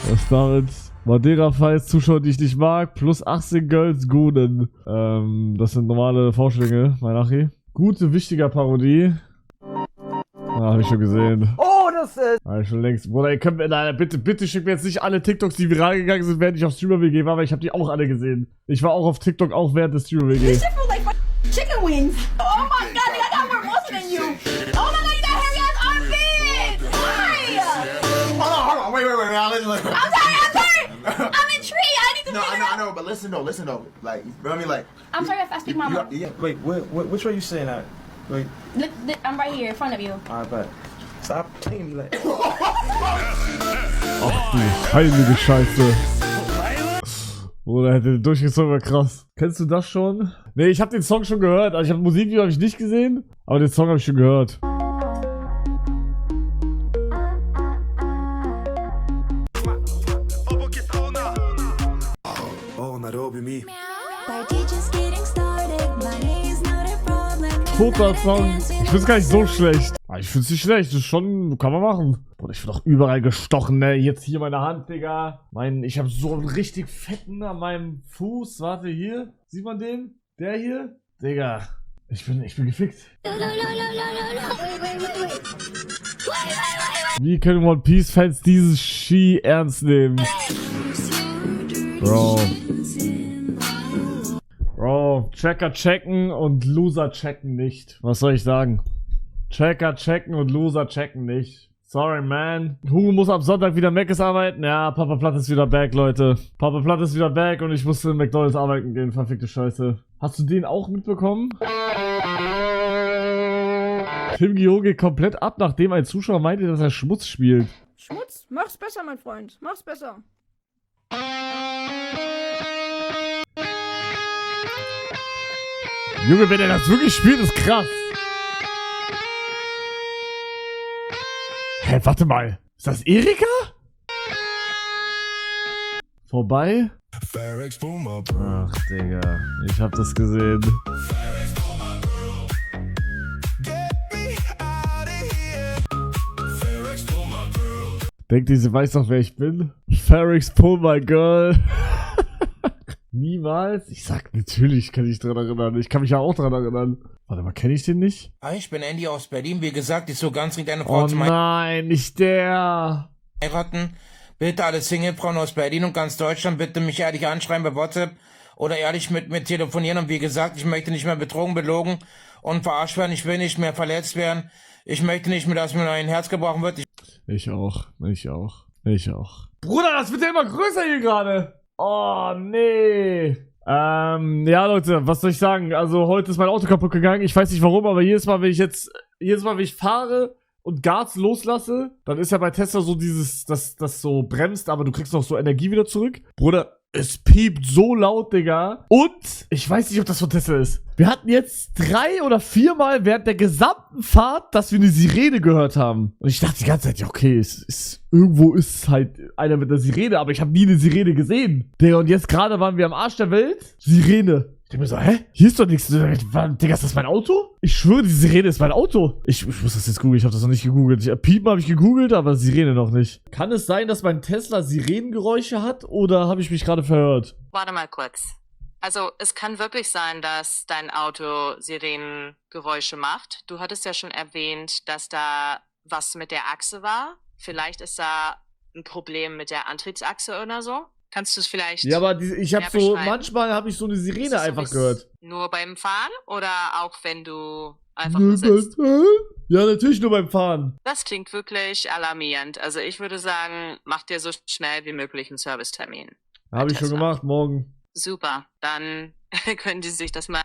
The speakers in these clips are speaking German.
Was damit? Madeira Fights, Zuschauer, die ich nicht mag, plus 18 Girls Guden. Das sind normale Vorschläge, mein Achi. Gute, wichtiger Parodie. Hab ich schon gesehen. Oh, das ist... Hab ich schon längst. Bruder, ihr könnt mir, nein, bitte schickt mir jetzt nicht alle TikToks, die viral gegangen sind, während ich auf Streamer-WG war, weil ich habe die auch alle gesehen. Ich war auch auf TikTok, auch während des Streamer-WG. Chicken wings. Oh my god, I got more muscle than you. Oh my god, you got hairy ass armpits. Why? Hold on, wait, listen. I'm sorry. I'm intrigued. I need to figure I know, but listen though, like, you feel me, like. I'm sorry if I speak my mouth. Yeah. Wait, which way you saying that? Wait, Look, I'm right here in front of you. alright, bet. Stop playing me like. Ach du heilige Scheiße. Bruder, hätte den durchgezogen, war krass. Kennst du das schon? Nee, ich habe den Song schon gehört. Also ich habe Musikvideo habe ich nicht gesehen, aber den Song habe ich schon gehört. Toter Song. Ich find's gar nicht so schlecht. Aber ich find's nicht schlecht. Das ist schon, kann man machen. Bruder, ich bin doch überall gestochen, ne? Jetzt hier meine Hand, Digga. Ich habe so einen richtig fetten an meinem Fuß. Warte, hier. Sieht man den? Der hier? Digga. Ich bin gefickt. Wie können One Piece Fans dieses Ski ernst nehmen? Bro, Checker checken und Loser checken nicht. Was soll ich sagen? Checker checken und Loser checken nicht. Sorry, man. Hugo muss am Sonntag wieder Mc's arbeiten. Ja, Papa Platt ist wieder back, Leute. Papa Platt ist wieder back und ich musste in McDonald's arbeiten gehen. Verfickte Scheiße. Hast du den auch mitbekommen? Tim Gio geht komplett ab, nachdem ein Zuschauer meinte, dass er Schmutz spielt. Schmutz? Mach's besser, mein Freund. Mach's besser. Junge, wenn er das wirklich spielt, ist krass. Hä, warte mal. Ist das Erika? Vorbei? Ach, Digga. Ich hab das gesehen. Denkt ihr, sie weiß doch, wer ich bin? Ferrix, pull my girl. Niemals? Ich sag, natürlich kann ich dran erinnern. Ich kann mich ja auch dran erinnern. Warte mal, kenne ich den nicht? Hi, ich bin Andy aus Berlin. Wie gesagt, ich so ganz dringend eine Frau Oh zu nein, nicht der. heiraten. Bitte alle Singlefrauen aus Berlin und ganz Deutschland, bitte mich ehrlich anschreiben bei WhatsApp oder ehrlich mit mir telefonieren. Und wie gesagt, ich möchte nicht mehr betrogen, belogen und verarscht werden. Ich will nicht mehr verletzt werden. Ich möchte nicht mehr, dass mir ein Herz gebrochen wird. Ich auch. Bruder, das wird ja immer größer hier gerade. Oh, nee. Ja, Leute, was soll ich sagen? Also, heute ist mein Auto kaputt gegangen. Ich weiß nicht warum, aber jedes Mal, wenn ich fahre und Gas loslasse, dann ist ja bei Tesla so das so bremst, aber du kriegst noch so Energie wieder zurück. Bruder, es piept so laut, Digga. Und ich weiß nicht, ob das von Tesla ist. Wir hatten jetzt 3 oder 4 Mal während der gesamten Fahrt, dass wir eine Sirene gehört haben. Und ich dachte die ganze Zeit, ja okay, irgendwo ist halt einer mit einer Sirene, aber ich habe nie eine Sirene gesehen. Digga, und jetzt gerade waren wir am Arsch der Welt. Sirene. Ich denke mir so, hä? Hier ist doch nichts. Digga, ist das mein Auto? Ich schwöre, die Sirene ist mein Auto. Ich muss das jetzt googeln, ich habe das noch nicht gegoogelt. Piepen habe ich gegoogelt, aber Sirene noch nicht. Kann es sein, dass mein Tesla Sirenengeräusche hat oder habe ich mich gerade verhört? Warte mal kurz. Also es kann wirklich sein, dass dein Auto Sirenengeräusche macht. Du hattest ja schon erwähnt, dass da was mit der Achse war. Vielleicht ist da ein Problem mit der Antriebsachse oder so. Kannst du es vielleicht Ja, aber ich habe so, manchmal habe ich so eine Sirene einfach gehört. Nur beim Fahren oder auch wenn du einfach nur sitzt? Ja, natürlich nur beim Fahren. Das klingt wirklich alarmierend. Also ich würde sagen, mach dir so schnell wie möglich einen Servicetermin. Habe ich schon gemacht, morgen. Super, dann können die sich das mal...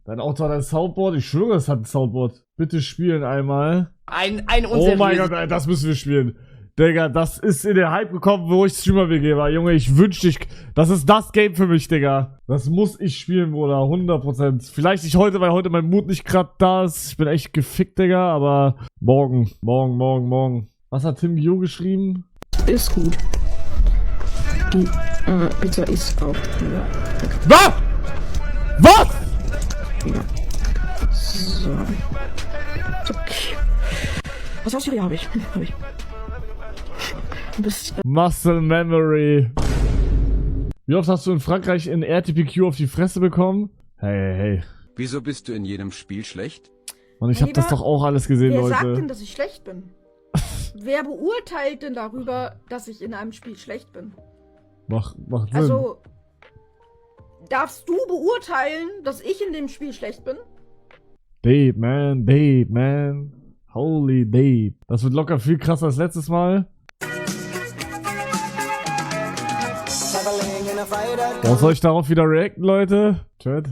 Dein Auto hat ein Soundboard? Ich schwöre, es hat ein Soundboard. Bitte spielen einmal. Ein Oh mein Gott, ey, das müssen wir spielen. Digga, das ist in den Hype gekommen, wo ich Streamer-WG war. Junge, ich wünschte, das ist das Game für mich, Digga. Das muss ich spielen, Bruder, 100%. Vielleicht nicht heute, weil heute mein Mut nicht gerade da ist. Ich bin echt gefickt, Digga, aber morgen. Was hat Tim Gio geschrieben? Ist gut. Die Pizza ist auch. Ja. Was? Was? Ja. So. Okay. Was Haustiere habe ich? Du bist Muscle Memory. Wie oft hast du in Frankreich in RTPQ auf die Fresse bekommen? Hey. Wieso bist du in jedem Spiel schlecht? Und ich hab das doch auch alles gesehen, wer Leute. sagt denn, dass ich schlecht bin? Wer beurteilt denn darüber, dass ich in einem Spiel schlecht bin? Macht Sinn. Also, darfst du beurteilen, dass ich in dem Spiel schlecht bin? Date, man. Holy Date. Das wird locker viel krasser als letztes Mal. Was soll ich darauf wieder reacten, Leute? Chat?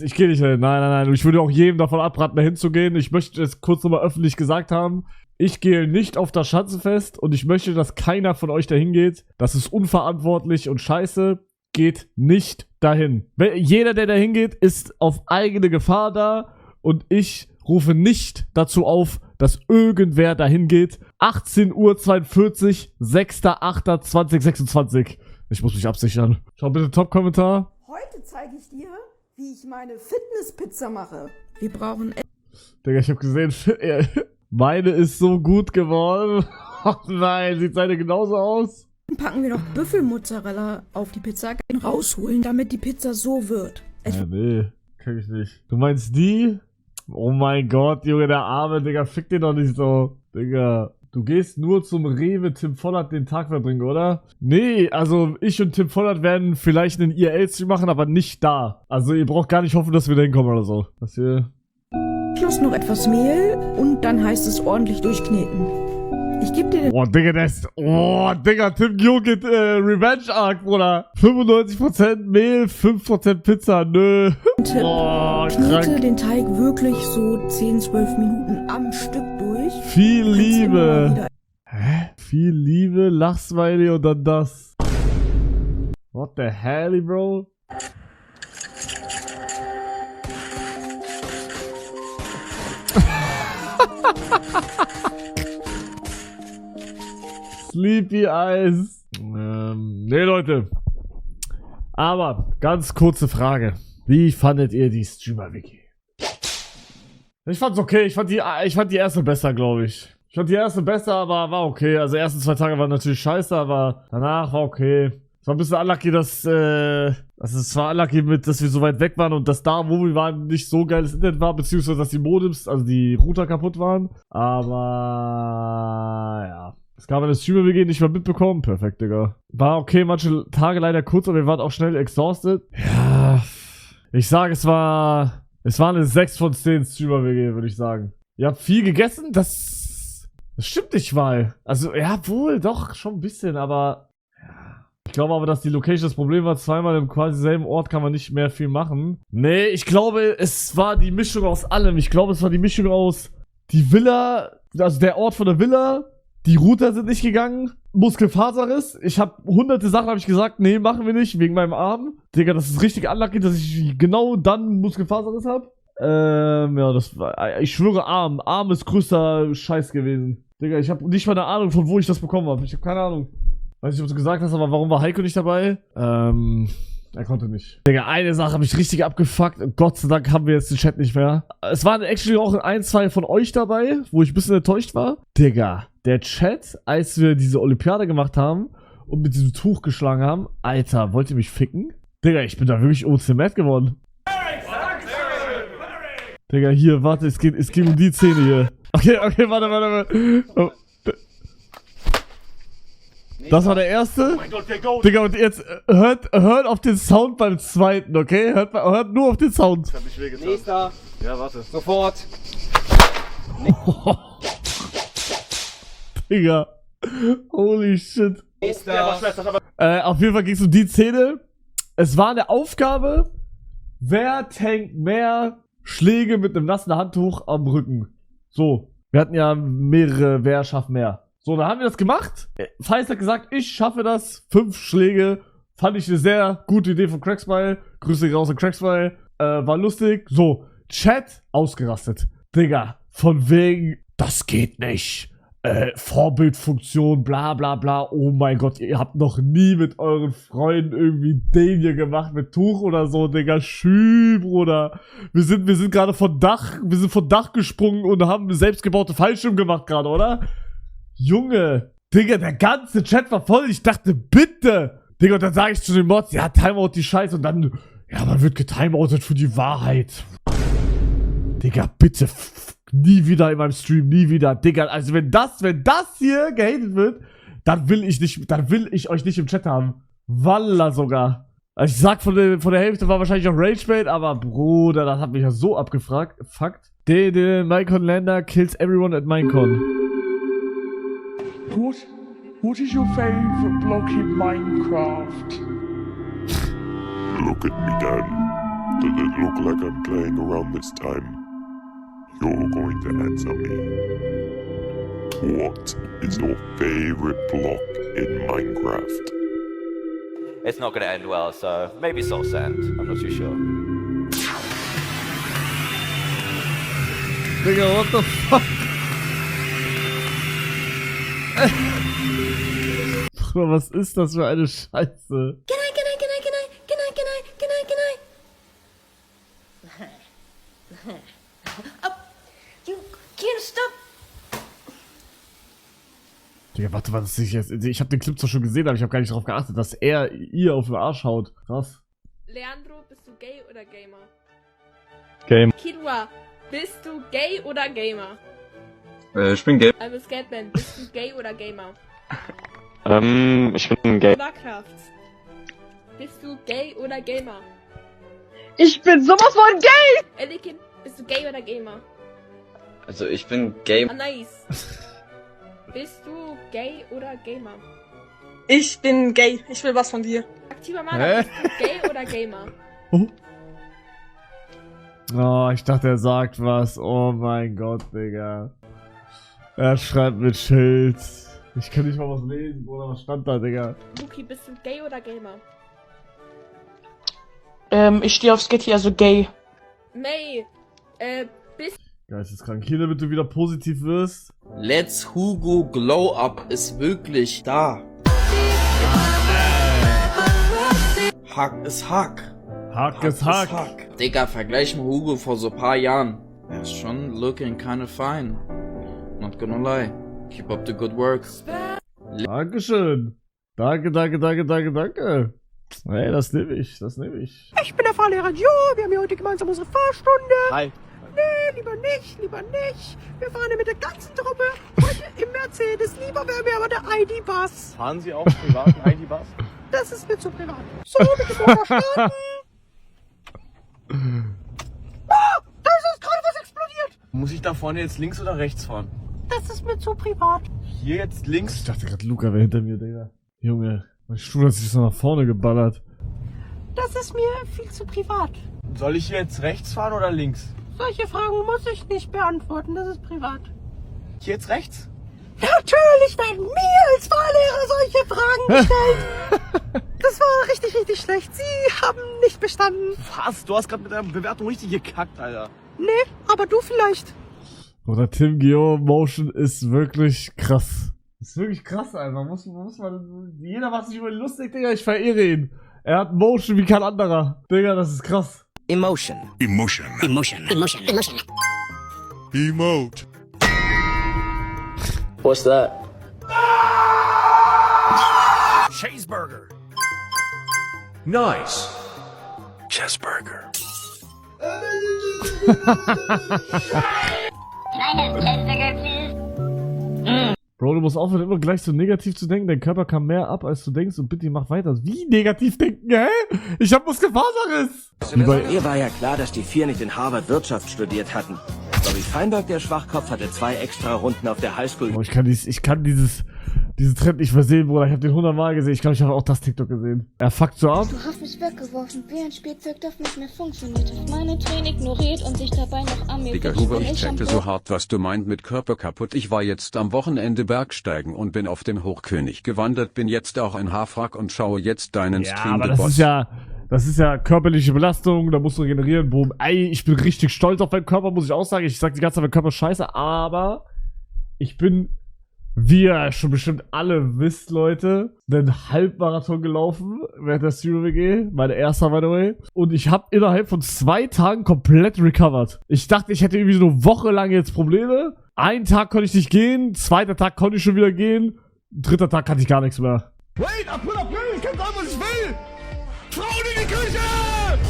Ich gehe nicht hin. Nein. Ich würde auch jedem davon abraten, da hinzugehen. Ich möchte es kurz nochmal öffentlich gesagt haben. Ich gehe nicht auf das Schanzenfest und ich möchte, dass keiner von euch dahin geht. Das ist unverantwortlich und scheiße. Geht nicht dahin. Jeder, der dahin geht, ist auf eigene Gefahr da und ich rufe nicht dazu auf, dass irgendwer dahin geht. 18:42 Uhr, 6.8.2026. Ich muss mich absichern. Schau bitte Top-Kommentar. Heute zeige ich dir, wie ich meine Fitnesspizza mache. Wir brauchen... Digga, ich hab gesehen, meine ist so gut geworden. Oh nein, sieht seine genauso aus? Packen wir noch Büffelmozzarella auf die Pizza, rausholen, damit die Pizza so wird. Nee, kann ich nicht. Du meinst die? Oh mein Gott, Junge, der Arme, Digga, fick den doch nicht so. Digga, du gehst nur zum Rewe Tim Vollert den Tag verbringen, oder? Nee, also ich und Tim Vollert werden vielleicht einen IRL-Stream machen, aber nicht da. Also ihr braucht gar nicht hoffen, dass wir da hinkommen oder so. Das hier... Plus noch etwas Mehl und dann heißt es ordentlich durchkneten. Ich gebe dir den... Oh, Digga, Tim Junge, Revenge Arc, Bruder. 95% Mehl, 5% Pizza, nö. Tipp. Oh, Knete krank. den Teig wirklich so 10-12 Minuten am Stück durch. Viel Kannst immer Liebe. wieder- Viel Liebe, Lachsmiley und dann das. What the hell, bro? Sleepy Eyes. Nee, Leute. Aber, ganz kurze Frage. Wie fandet ihr die Streamer-Wiki? Ich fand's okay. Ich fand die erste besser, glaube ich. Ich fand die erste besser, aber war okay. Also, die ersten 2 Tage waren natürlich scheiße, aber danach war okay. Es war ein bisschen unlucky, dass es war unlucky mit, dass wir so weit weg waren und dass da, wo wir waren, nicht so geiles Internet war, beziehungsweise dass die Modems, also die Router kaputt waren. Aber, ja. Es gab eine Streamer-WG nicht mal mitbekommen. Perfekt, Digga. War okay, manche Tage leider kurz, aber wir waren auch schnell exhausted. Ja, ich sage, es war eine 6 von 10 Streamer-WG, würde ich sagen. Ihr habt viel gegessen? Das stimmt nicht mal. Also, ja, wohl, doch, schon ein bisschen, aber... Ich glaube aber, dass die Location das Problem war. Zweimal im quasi selben Ort kann man nicht mehr viel machen. Nee, ich glaube, es war die Mischung aus allem. Ich glaube, es war die Mischung aus die Villa, also der Ort von der Villa, die Router sind nicht gegangen, Muskelfaserriss. Ich habe hunderte Sachen, habe ich gesagt, nee, machen wir nicht, wegen meinem Arm. Digga, das ist richtig unlucky, dass ich genau dann Muskelfaserriss habe. Ja, das war, ich schwöre, Arm. Arm ist größter Scheiß gewesen. Digga, ich habe nicht mal eine Ahnung, von wo ich das bekommen habe. Ich habe keine Ahnung. Weiß nicht, ob du gesagt hast, aber warum war Heiko nicht dabei? Er konnte nicht. Digga, eine Sache habe ich richtig abgefuckt. Gott sei Dank haben wir jetzt den Chat nicht mehr. Es waren actually auch 1, 2 von euch dabei, wo ich ein bisschen enttäuscht war. Digga, der Chat, als wir diese Olympiade gemacht haben und mit diesem Tuch geschlagen haben, Alter, wollt ihr mich ficken? Digga, ich bin da wirklich OC-Mad geworden. Digga, hier, warte, es geht um die Szene hier. Okay, warte. Oh. Das war der erste. Oh mein Gott, der Goat. Digga, und jetzt hört auf den Sound beim zweiten, okay? Hört nur auf den Sound. Ich hab mich wehgetan. Nächster. Ja, warte. Sofort. Digga. Holy shit. Nächster. Auf jeden Fall ging es um die Szene. Es war eine Aufgabe, wer tankt mehr Schläge mit einem nassen Handtuch am Rücken. So. Wir hatten ja mehrere, wer schafft mehr. So, da haben wir das gemacht. Feist hat gesagt, ich schaffe das. 5 Schläge. Fand ich eine sehr gute Idee von Cracksmile. Grüße raus an Cracksmile. War lustig. So, Chat ausgerastet. Digga, von wegen, das geht nicht. Vorbildfunktion, bla bla bla. Oh mein Gott, ihr habt noch nie mit euren Freunden irgendwie den hier gemacht mit Tuch oder so, Digga. Schü, Bruder. Wir sind gerade von Dach gesprungen und haben selbstgebaute Fallschirm gemacht gerade, oder? Junge, Digga, der ganze Chat war voll. Ich dachte, bitte. Digga, und dann sage ich zu den Mods, ja, Timeout die Scheiße. Und dann, ja, man wird getimeoutet für die Wahrheit. Digga, bitte, nie wieder in meinem Stream, nie wieder. Digga, also wenn das hier gehatet wird, dann will ich euch nicht im Chat haben. Wallah sogar. Also ich sag, von der Hälfte war wahrscheinlich auch Ragebait, aber Bruder, das hat mich ja so abgefragt. Fakt. The Minecon Lander kills everyone at Minecon. What is your favorite block in Minecraft? Look at me, Dad. Does it look like I'm playing around this time? You're going to answer me. What is your favorite block in Minecraft? It's not going to end well, so maybe Soul Sand. I'm not too sure. Digga, what the fuck? Was ist das für eine Scheiße? You can't stop. Digga, warte, was ist das jetzt? Ich hab den Clip zwar schon gesehen, aber ich hab gar nicht darauf geachtet, dass er ihr auf den Arsch haut. Krass. Leandro, bist du gay oder Gamer? Game. Kidwa, bist du gay oder Gamer? Ich bin gay. I'm a Skatman, bist du gay oder Gamer? Ich bin gay. Warcraft, bist du gay oder Gamer? Ich bin sowas von gay! Elikin, bist du gay oder Gamer? Also ich bin gay. Nice. Bist du gay oder Gamer? Ich bin gay. Ich will was von dir. Aktiver Mann, bist du gay oder Gamer? Oh, ich dachte, er sagt was. Oh mein Gott, Digga. Er schreibt mit Schild. Ich kann nicht mal was lesen, Bruder. Was stand da, Digga? Luki, bist du gay oder Gamer? Ich stehe auf Skitty, also gay. May, bist Geisteskrank. Hier, damit du wieder positiv wirst. Let's Hugo Glow Up ist wirklich da. Hack ist Hack. Hack ist Hack. Digga, vergleich mit Hugo vor so paar Jahren. Er ist schon looking kinda fine. Not gonna lie. Keep up the good work. Dankeschön. Danke. Hey, das nehme ich. Ich bin der Fahrlehrer Jo. Wir haben hier heute gemeinsam unsere Fahrstunde. Hi. Nee, lieber nicht. Wir fahren hier mit der ganzen Truppe heute im Mercedes. Lieber wäre mir aber der ID-Bus. Fahren Sie auch privaten ID-Bus? Das ist mir zu privat. So, bitte Motor starten. Da ist gerade was explodiert. Muss ich da vorne jetzt links oder rechts fahren? Das ist mir zu privat. Hier jetzt links. Ich dachte gerade, Luca wäre hinter mir, Digga. Junge, mein Stuhl hat sich so nach vorne geballert. Das ist mir viel zu privat. Soll ich jetzt rechts fahren oder links? Solche Fragen muss ich nicht beantworten. Das ist privat. Hier jetzt rechts? Natürlich werden mir als Fahrlehrer solche Fragen gestellt. Das war richtig schlecht. Sie haben nicht bestanden. Was? Du hast gerade mit der Bewertung richtig gekackt, Alter. Nee, aber du vielleicht. Oder Tim Guillaume Motion ist wirklich krass. Ist wirklich krass, Alter. Muss man. Jeder macht sich über ihn lustig, Digga. Ich verehre ihn. Er hat Motion wie kein anderer. Digga, das ist krass. Emotion. Emote. What's that? Cheeseburger. Nice. Cheeseburger. Bro, du musst aufhören, immer gleich so negativ zu denken. Dein Körper kann mehr ab, als du denkst. Und bitte mach weiter. Wie negativ denken, hä? Ich hab Muskelfaserriss. Mir war ja klar, dass die 4 nicht in Harvard Wirtschaft studiert hatten. Bobby Feinberg, der Schwachkopf, hatte 2 extra Runden auf der Highschool. Oh, ich kann diesen Trend nicht versehen, Bruder. Ich hab den 100-mal gesehen. Ich glaube, ich habe auch das TikTok gesehen. Er fuckt so ab. Du hast mich weggeworfen, wie ein Spielzeug, das nicht mehr funktioniert. Meine Tränen ignoriert und sich dabei noch an mir. Digga, Hugo, ich checkte so hart, was du meint mit Körper kaputt. Ich war jetzt am Wochenende Bergsteigen und bin auf dem Hochkönig gewandert, bin jetzt auch in Haarfrack und schaue jetzt deinen Stream. Aber das ist ja körperliche Belastung, da musst du regenerieren, boom. Ey, ich bin richtig stolz auf meinen Körper, muss ich auch sagen. Ich sag die ganze Zeit, mein Körper ist scheiße, aber ich bin, wie ihr schon bestimmt alle wisst, Leute, einen Halbmarathon gelaufen während der Zero-WG, meine erste, by the way. Und ich habe innerhalb von 2 Tagen komplett recovered. Ich dachte, ich hätte irgendwie so eine Woche lang jetzt Probleme. Einen Tag konnte ich nicht gehen, 2. Tag konnte ich schon wieder gehen. Dritter Tag hatte ich gar nichts mehr. Wait, April, ich kann sagen, was ich will! Frauen in die Küche!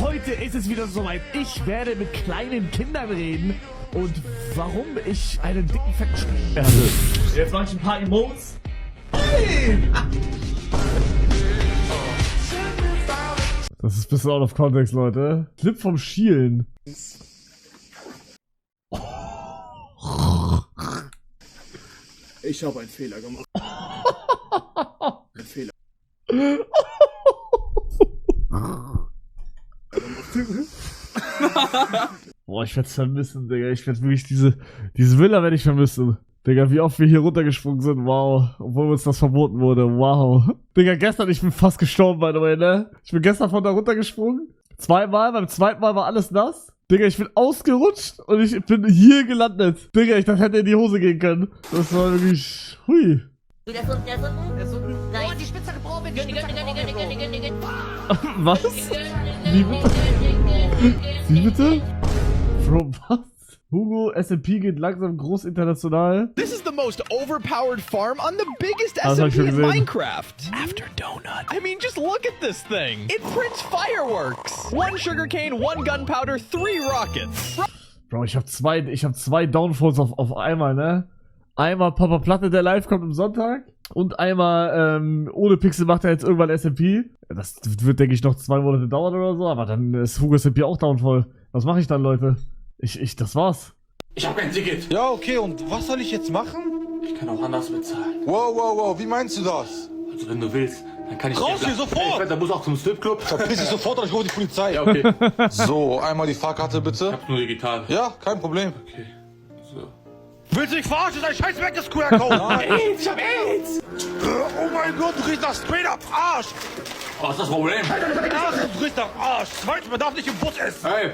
Heute ist es wieder soweit. Ich werde mit kleinen Kindern reden. Und warum ich einen dicken, fetten Spiel werde. Jetzt mache ich ein paar Emotes. Hey! Das ist ein bisschen out of context, Leute. Clip vom Schielen. Ich habe einen Fehler gemacht. Ein Fehler. Boah, ich werd's vermissen, Digga. Ich werd wirklich diese Villa werde ich vermissen. Digga, wie oft wir hier runtergesprungen sind, wow. Obwohl uns das verboten wurde, wow. Digga, gestern, ich bin fast gestorben, by the way, ne? Ich bin gestern von da runtergesprungen. Zweimal, beim zweiten Mal war alles nass. Digga, ich bin ausgerutscht und ich bin hier gelandet. Digga, ich dachte, hätte in die Hose gehen können. Das war wirklich, hui. Der ist unten. Nein. Oh, die Spitze gebrochen. Was? Wie bitte? Wie bitte? Bro, was? Hugo, SMP geht langsam groß international. This is the most overpowered farm on the biggest Also, SMP in Minecraft. After Donut. I mean, just look at this thing. It prints fireworks. 1 sugarcane, 1 gunpowder, 3 rockets. Bro, ich hab zwei Downfalls auf einmal, ne? Einmal Papa Platte, der live kommt am Sonntag. Und einmal, ohne Pixel macht er jetzt irgendwann SMP. Das wird, denke ich, noch 2 Monate dauern oder so. Aber dann ist Hugo SMP auch downfall. Was mache ich dann, Leute? Das war's. Ich hab kein Ticket. Ja, okay, und was soll ich jetzt machen? Ich kann auch anders bezahlen. Wow, wie meinst du das? Also wenn du willst, dann kann ich... Raus hier, sofort! Da muss auch zum Stripclub. Verpiss dich sofort oder ich rufe die Polizei. Ja, okay. So, einmal die Fahrkarte bitte. Ich hab's nur digital. Ja, kein Problem. Okay, so. Willst du dich verarschen? Dein scheiß weg ist QR-Code! AIDS, ich hab AIDS! Oh mein Gott, du riechst nach straight up Arsch! Was ist das Problem? Du riechst nach Arsch! Zweitens, man darf nicht im Bus essen! Hey!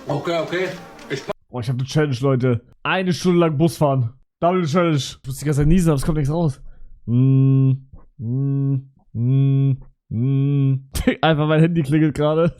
Okay. Boah, ich hab eine Challenge, Leute. 1 Stunde lang Bus fahren. Double Challenge. Ich muss die ganze Zeit niesen, aber es kommt nichts raus. Einfach mein Handy klingelt gerade.